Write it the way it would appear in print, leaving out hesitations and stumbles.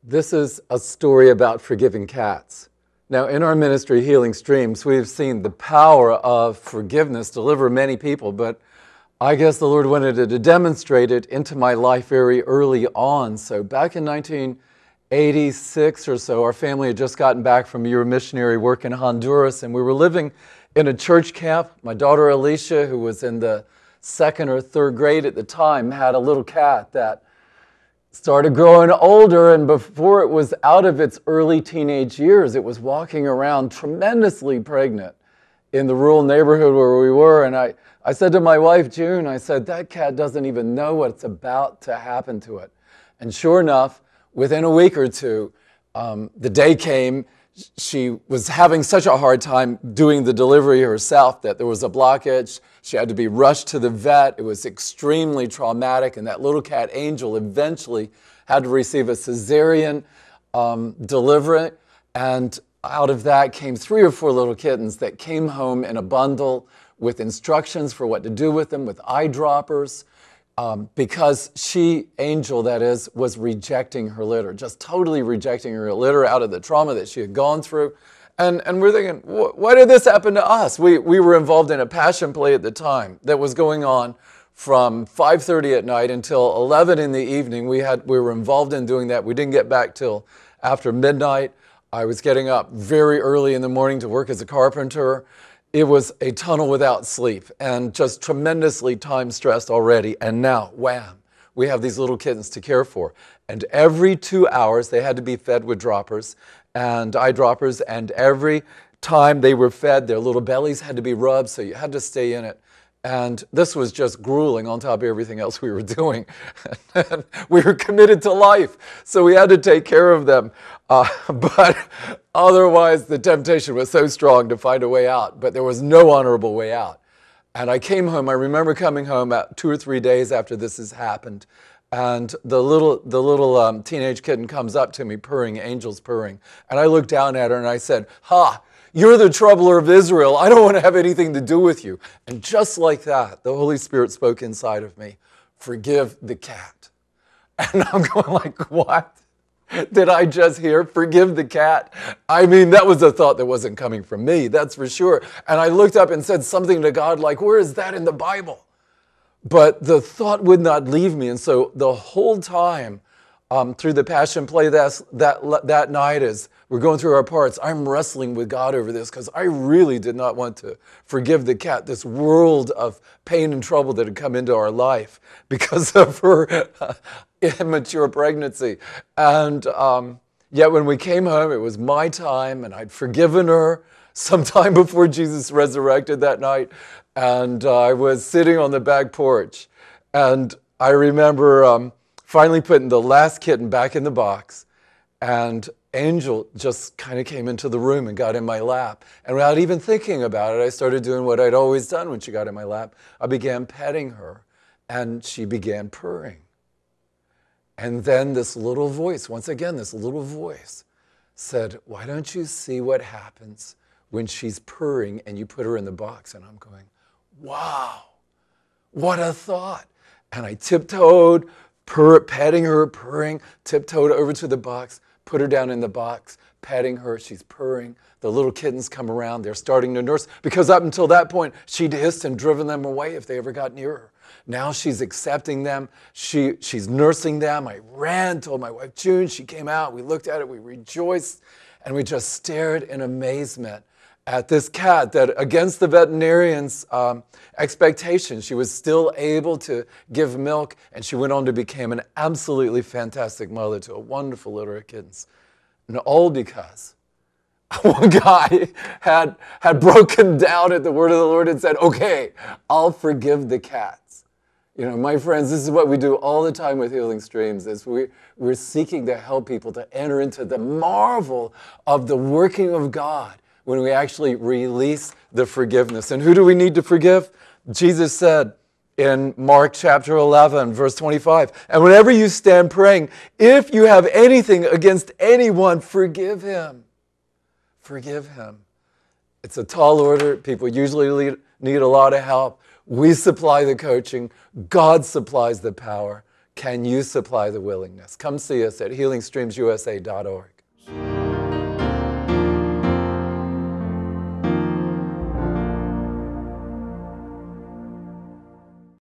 This is a story about forgiving cats. Now, in our ministry, Healing Streams, we've seen the power of forgiveness deliver many people, but I guess the Lord wanted to demonstrate it into my life very early on. So back in 1986 or so, our family had just gotten back from a year of missionary work in Honduras, and we were living in a church camp. My daughter Alicia, who was in the second or third grade at the time, had a little cat that started growing older, and before it was out of its early teenage years, it was walking around tremendously pregnant in the rural neighborhood where we were. And I said to my wife, June, I said, that cat doesn't even know what's about to happen to it. And sure enough, within a week or two, the day came. She was having such a hard time doing the delivery herself that there was a blockage. She had to be rushed to the vet. It was extremely traumatic, and that little cat, Angel, eventually had to receive a cesarean delivery, and out of that came 3 or 4 little kittens that came home in a bundle with instructions for what to do with them, with eyedroppers, because she, Angel that is, was rejecting her litter, just totally rejecting her litter out of the trauma that she had gone through. And we're thinking, why did this happen to us? We were involved in a passion play at the time that was going on from 5:30 at night until 11 in the evening. We were involved in doing that. We didn't get back till after midnight. I was getting up very early in the morning to work as a carpenter. It was a tunnel without sleep and just tremendously time stressed already. And now, wham, we have these little kittens to care for. And every 2 hours, they had to be fed with droppers and eyedroppers. And every time they were fed, their little bellies had to be rubbed, so you had to stay in it. And this was just grueling on top of everything else we were doing. And we were committed to life, so we had to take care of them. But otherwise, the temptation was so strong to find a way out, but there was no honorable way out. And I came home. I remember coming home about 2 or 3 days after this has happened, and the little teenage kitten comes up to me, purring, Angel's purring. And I looked down at her and I said, "Ha! You're the troubler of Israel. I don't want to have anything to do with you." And just like that, the Holy Spirit spoke inside of me, "Forgive the cat." And I'm going like, what did I just hear? Forgive the cat? I mean, that was a thought that wasn't coming from me, that's for sure. And I looked up and said something to God like, where is that in the Bible? But the thought would not leave me. And so the whole time through the Passion Play that night, as we're going through our parts, I'm wrestling with God over this because I really did not want to forgive the cat, this world of pain and trouble that had come into our life because of her immature pregnancy. And yet when we came home, it was my time, and I'd forgiven her sometime before Jesus resurrected that night. And I was sitting on the back porch, and I remember finally putting the last kitten back in the box, and Angel just kind of came into the room and got in my lap. And without even thinking about it, I started doing what I'd always done when she got in my lap. I began petting her, and she began purring. And then this little voice, once again, this little voice said, "Why don't you see what happens when she's purring and you put her in the box?" And I'm going, wow, what a thought. And I tiptoed, petting her, purring, tiptoed over to the box, put her down in the box, petting her, she's purring. The little kittens come around, they're starting to nurse, because up until that point, she'd hissed and driven them away if they ever got near her. Now she's accepting them, she's nursing them. I ran, told my wife June, she came out, we looked at it, we rejoiced, and we just stared in amazement at this cat that, against the veterinarian's expectations, she was still able to give milk, and she went on to become an absolutely fantastic mother to a wonderful litter of kittens. And all because one guy had broken down at the word of the Lord and said, "Okay, I'll forgive the cats." You know, my friends, this is what we do all the time with Healing Streams, is we're seeking to help people to enter into the marvel of the working of God when we actually release the forgiveness. And who do we need to forgive? Jesus said in Mark chapter 11, verse 25, "And whenever you stand praying, if you have anything against anyone, forgive him." Forgive him. It's a tall order. People usually need a lot of help. We supply the coaching. God supplies the power. Can you supply the willingness? Come see us at healingstreamsusa.org.